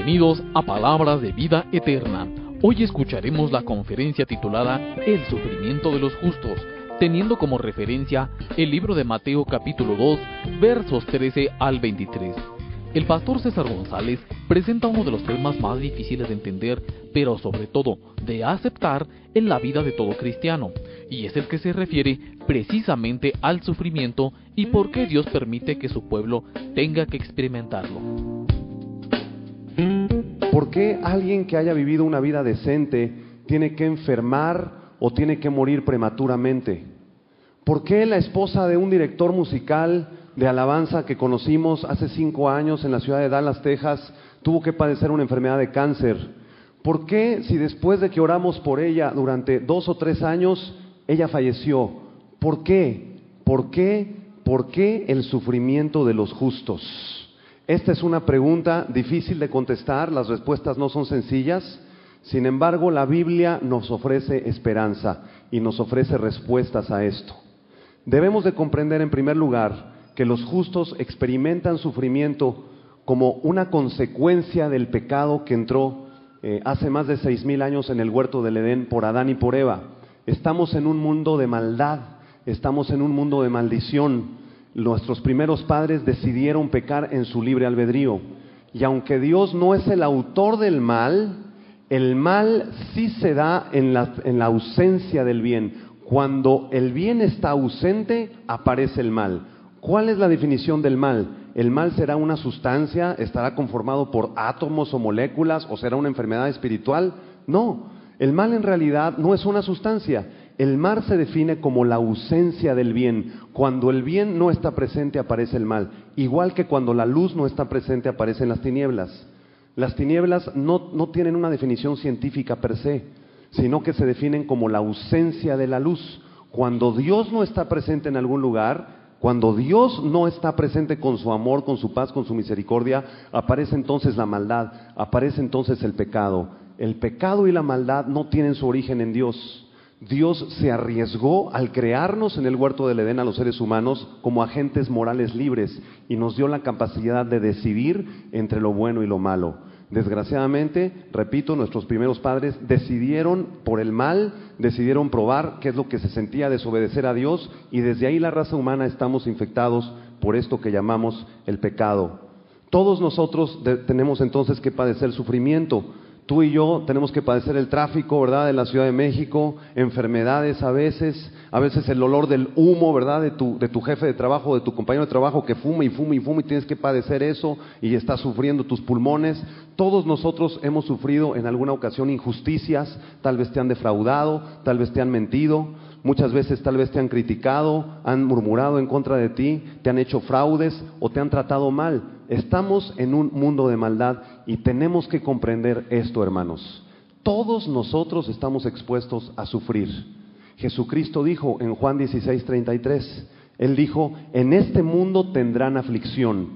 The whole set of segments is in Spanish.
Bienvenidos a Palabras de Vida Eterna. Hoy escucharemos la conferencia titulada El sufrimiento de los justos, teniendo como referencia el libro de Mateo capítulo 2, versos 13 al 23. El pastor César González presenta uno de los temas más difíciles de entender, pero sobre todo de aceptar en la vida de todo cristiano, y es el que se refiere precisamente al sufrimiento y por qué Dios permite que su pueblo tenga que experimentarlo. ¿Por qué alguien que haya vivido una vida decente tiene que enfermar o tiene que morir prematuramente? ¿Por qué la esposa de un director musical de alabanza que conocimos hace 5 años en la ciudad de Dallas, Texas, tuvo que padecer una enfermedad de cáncer? ¿Por qué, si después de que oramos por ella durante 2 o 3 años, ella falleció? ¿Por qué? ¿Por qué? ¿Por qué el sufrimiento de los justos? Esta es una pregunta difícil de contestar, las respuestas no son sencillas. Sin embargo, la Biblia nos ofrece esperanza y nos ofrece respuestas a esto. Debemos de comprender en primer lugar que los justos experimentan sufrimiento como una consecuencia del pecado que entró hace más de 6,000 años en el huerto del Edén por Adán y por Eva. Estamos en un mundo de maldad, estamos en un mundo de maldición. Nuestros primeros padres decidieron pecar en su libre albedrío. Y aunque Dios no es el autor del mal, el mal sí se da en la ausencia del bien. Cuando el bien está ausente, aparece el mal. ¿Cuál es la definición del mal? ¿El mal será una sustancia? ¿Estará conformado por átomos o moléculas? ¿O será una enfermedad espiritual? No, el mal en realidad no es una sustancia. El mal se define como la ausencia del bien. Cuando el bien no está presente, aparece el mal. Igual que cuando la luz no está presente, aparecen las tinieblas. Las tinieblas no tienen una definición científica per se, sino que se definen como la ausencia de la luz. Cuando Dios no está presente en algún lugar, cuando Dios no está presente con su amor, con su paz, con su misericordia, aparece entonces la maldad, aparece entonces el pecado. El pecado y la maldad no tienen su origen en Dios. Dios se arriesgó al crearnos en el huerto del Edén a los seres humanos como agentes morales libres y nos dio la capacidad de decidir entre lo bueno y lo malo. Desgraciadamente, repito, nuestros primeros padres decidieron por el mal, decidieron probar qué es lo que se sentía desobedecer a Dios, y desde ahí la raza humana estamos infectados por esto que llamamos el pecado. Todos nosotros tenemos entonces que padecer sufrimiento. Tú y yo tenemos que padecer el tráfico, ¿verdad?, de la Ciudad de México, enfermedades a veces el olor del humo, ¿verdad?, de tu jefe de trabajo, de tu compañero de trabajo que fuma y fuma y fuma, y tienes que padecer eso y estás sufriendo tus pulmones. Todos nosotros hemos sufrido en alguna ocasión injusticias, tal vez te han defraudado, tal vez te han mentido, muchas veces tal vez te han criticado, han murmurado en contra de ti, te han hecho fraudes o te han tratado mal. Estamos en un mundo de maldad y tenemos que comprender esto, hermanos. Todos nosotros estamos expuestos a sufrir. Jesucristo dijo en Juan 16:33, Él dijo: en este mundo tendrán aflicción,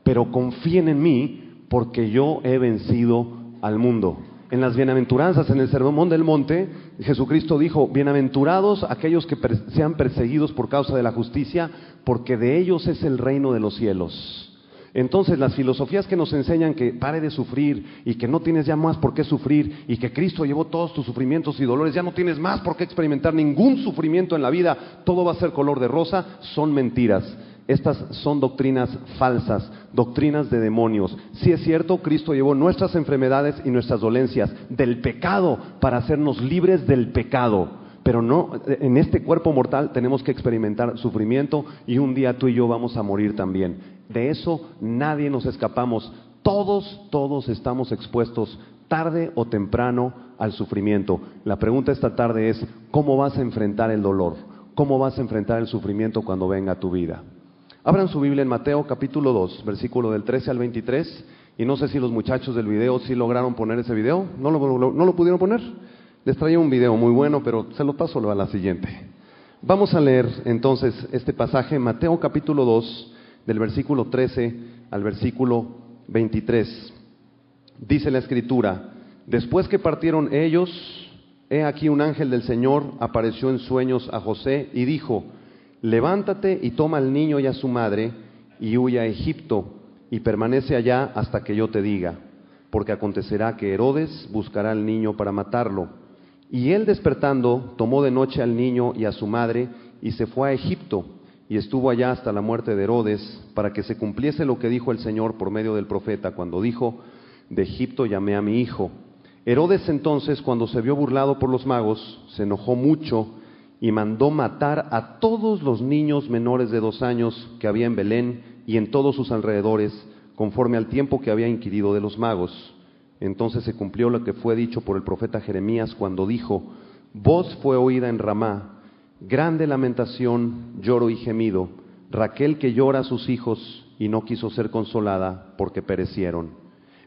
pero confíen en mí porque yo he vencido al mundo. En las bienaventuranzas, en el Sermón del Monte, Jesucristo dijo: bienaventurados aquellos que sean perseguidos por causa de la justicia, porque de ellos es el reino de los cielos. Entonces, las filosofías que nos enseñan que pare de sufrir y que no tienes ya más por qué sufrir y que Cristo llevó todos tus sufrimientos y dolores, ya no tienes más por qué experimentar ningún sufrimiento en la vida, todo va a ser color de rosa, son mentiras. Estas son doctrinas falsas, doctrinas de demonios. Sí es cierto, Cristo llevó nuestras enfermedades y nuestras dolencias del pecado para hacernos libres del pecado. Pero no, en este cuerpo mortal tenemos que experimentar sufrimiento y un día tú y yo vamos a morir también. De eso nadie nos escapamos. Todos estamos expuestos tarde o temprano al sufrimiento. La pregunta esta tarde es: ¿cómo vas a enfrentar el dolor? ¿Cómo vas a enfrentar el sufrimiento cuando venga a tu vida? Abran su Biblia en Mateo capítulo 2, versículo del 13 al 23. Y no sé si los muchachos del video sí lograron poner ese video. ¿No lo pudieron poner? Les traía un video muy bueno, pero se lo paso a la siguiente. Vamos a leer entonces este pasaje, Mateo capítulo 2, del versículo 13 al versículo 23. Dice la Escritura: después que partieron ellos, he aquí un ángel del Señor apareció en sueños a José y dijo: levántate y toma al niño y a su madre y huye a Egipto y permanece allá hasta que yo te diga, porque acontecerá que Herodes buscará al niño para matarlo. Y él despertando, tomó de noche al niño y a su madre, y se fue a Egipto, y estuvo allá hasta la muerte de Herodes, para que se cumpliese lo que dijo el Señor por medio del profeta, cuando dijo: de Egipto llamé a mi hijo. Herodes entonces, cuando se vio burlado por los magos, se enojó mucho, y mandó matar a todos los niños menores de 2 años que había en Belén y en todos sus alrededores, conforme al tiempo que había inquirido de los magos. Entonces se cumplió lo que fue dicho por el profeta Jeremías, cuando dijo: voz fue oída en Ramá, grande lamentación, lloro y gemido, Raquel que llora a sus hijos y no quiso ser consolada porque perecieron.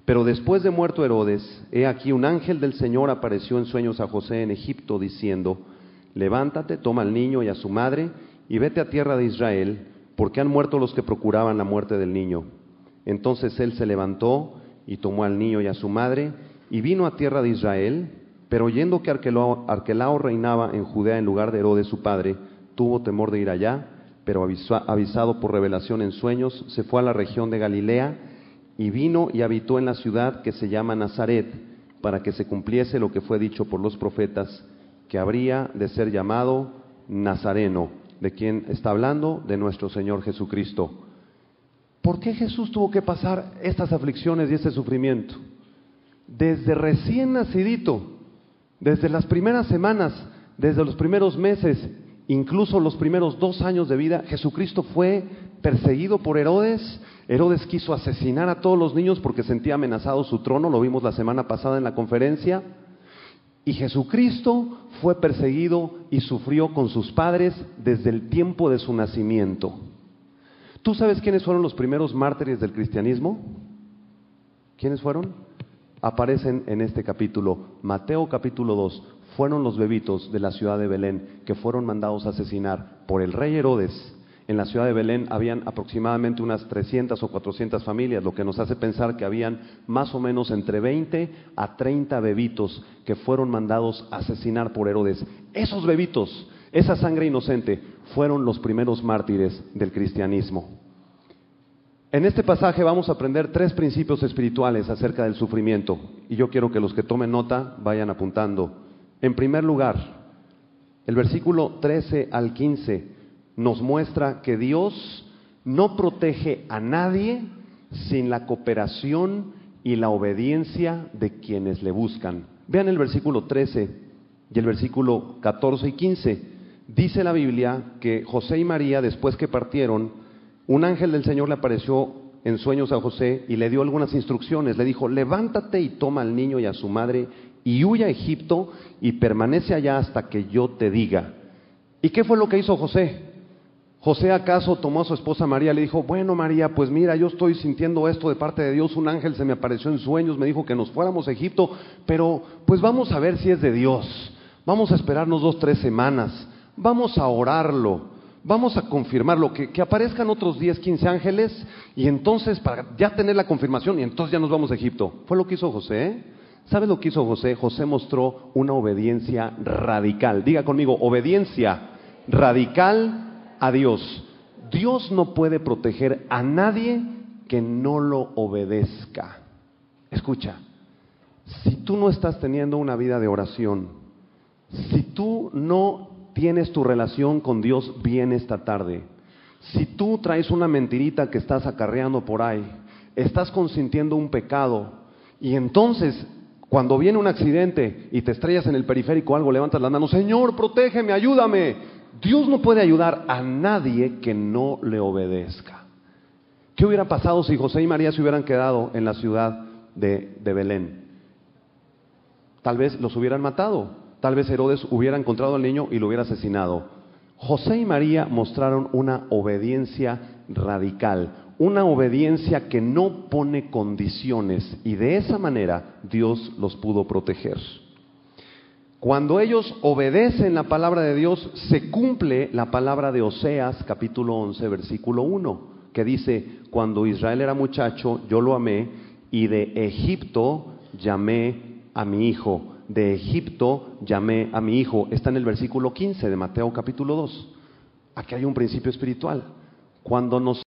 Pero después de muerto Herodes, he aquí un ángel del Señor apareció en sueños a José en Egipto, diciendo: levántate, toma al niño y a su madre, y vete a tierra de Israel, porque han muerto los que procuraban la muerte del niño. Entonces él se levantó y tomó al niño y a su madre, y vino a tierra de Israel, pero oyendo que Arquelao reinaba en Judea en lugar de Herodes su padre, tuvo temor de ir allá, pero avisado por revelación en sueños, se fue a la región de Galilea, y vino y habitó en la ciudad que se llama Nazaret, para que se cumpliese lo que fue dicho por los profetas, que habría de ser llamado Nazareno. ¿De quién está hablando? De nuestro Señor Jesucristo. ¿Por qué Jesús tuvo que pasar estas aflicciones y este sufrimiento? Desde recién nacidito, desde las primeras semanas, desde los primeros meses, incluso los primeros 2 años de vida, Jesucristo fue perseguido por Herodes. Herodes quiso asesinar a todos los niños porque sentía amenazado su trono, lo vimos la semana pasada en la conferencia. Y Jesucristo fue perseguido y sufrió con sus padres desde el tiempo de su nacimiento. ¿Tú sabes quiénes fueron los primeros mártires del cristianismo? ¿Quiénes fueron? Aparecen en este capítulo, Mateo capítulo 2. Fueron los bebitos de la ciudad de Belén que fueron mandados a asesinar por el rey Herodes. En la ciudad de Belén habían aproximadamente unas 300 o 400 familias, lo que nos hace pensar que habían más o menos entre 20 a 30 bebitos que fueron mandados a asesinar por Herodes. Esos bebitos, esa sangre inocente, fueron los primeros mártires del cristianismo. En este pasaje vamos a aprender 3 principios espirituales acerca del sufrimiento, y yo quiero que los que tomen nota vayan apuntando. En primer lugar, el versículo 13 al 15 nos muestra que Dios no protege a nadie sin la cooperación y la obediencia de quienes le buscan. Vean el versículo 13 y el versículo 14 y 15. Dice la Biblia que José y María, después que partieron, un ángel del Señor le apareció en sueños a José y le dio algunas instrucciones. Le dijo: levántate y toma al niño y a su madre y huye a Egipto y permanece allá hasta que yo te diga. ¿Y qué fue lo que hizo José? José acaso tomó a su esposa María y le dijo: bueno, María, pues mira, yo estoy sintiendo esto de parte de Dios, un ángel se me apareció en sueños, me dijo que nos fuéramos a Egipto, pero pues vamos a ver si es de Dios, vamos a esperarnos 2 o 3 semanas, vamos a orarlo, vamos a confirmarlo, que aparezcan otros 10, 15 ángeles, y entonces para ya tener la confirmación, y entonces ya nos vamos a Egipto. Fue lo que hizo José, ¿eh? ¿Sabes lo que hizo José? José mostró una obediencia radical. Diga conmigo, obediencia radical a Dios. Dios no puede proteger a nadie que no lo obedezca. Escucha, si tú no estás teniendo una vida de oración, si tú no tienes tu relación con Dios bien esta tarde, si tú traes una mentirita que estás acarreando por ahí, estás consintiendo un pecado, y entonces cuando viene un accidente y te estrellas en el periférico o algo, levantas las manos: Señor, protégeme, ayúdame. Dios no puede ayudar a nadie que no le obedezca. ¿Qué hubiera pasado si José y María se hubieran quedado en la ciudad de Belén? Tal vez los hubieran matado, tal vez Herodes hubiera encontrado al niño y lo hubiera asesinado. José y María mostraron una obediencia radical, una obediencia que no pone condiciones, y de esa manera Dios los pudo proteger. Cuando ellos obedecen la palabra de Dios, se cumple la palabra de Oseas, capítulo 11, versículo 1, que dice: cuando Israel era muchacho, yo lo amé, y de Egipto llamé a mi hijo. De Egipto llamé a mi hijo. Está en el versículo 15 de Mateo, capítulo 2. Aquí hay un principio espiritual. Cuando nos